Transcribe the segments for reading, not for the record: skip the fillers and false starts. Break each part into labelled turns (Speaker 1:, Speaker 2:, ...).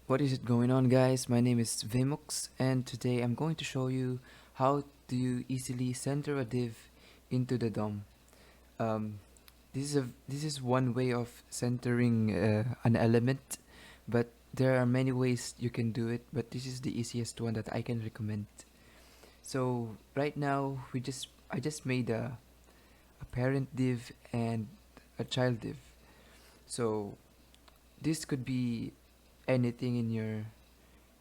Speaker 1: What is it going on, guys? My name is Vimux, and today I'm going to show you how do you easily center a div into the DOM. Um, this is one way of centering an element, but there are many ways you can do it. But this is the easiest one that I can recommend. So right now I just made a parent div and a child div. So this could be anything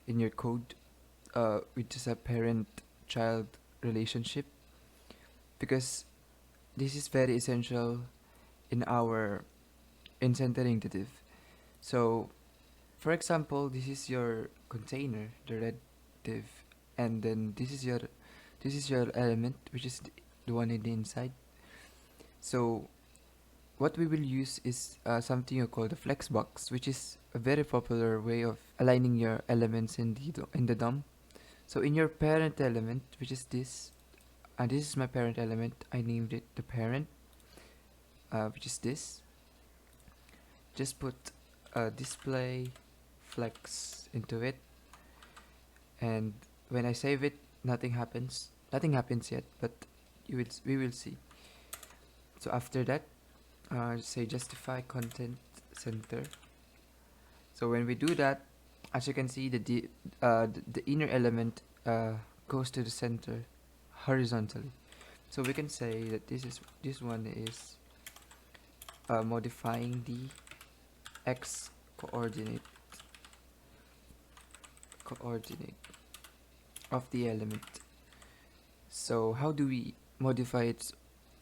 Speaker 1: in your code, which is a parent-child relationship, because this is very essential in our in centering the div. So, for example, this is your container, the red div, and then this is your element, which is the one in the inside. So, what we will use is something you call the flexbox, which is a very popular way of aligning your elements in the DOM. So in your parent element, which is this, and this is my parent element, I named it the parent, which is this. Just put display flex into it, and when I save it, nothing happens. Nothing happens yet, but we will see. So after that, say justify content center. So when we do that, as you can see, the inner element goes to the center horizontally. So we can say that this one is modifying the x coordinate coordinate of the element. So how do we modify its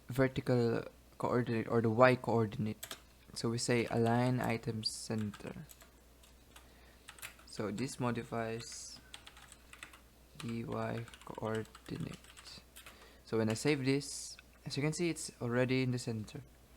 Speaker 1: vertical coordinate or the y coordinate? So we say align item center. So this modifies the y coordinate. So when I save this, as you can see, it's already in the center.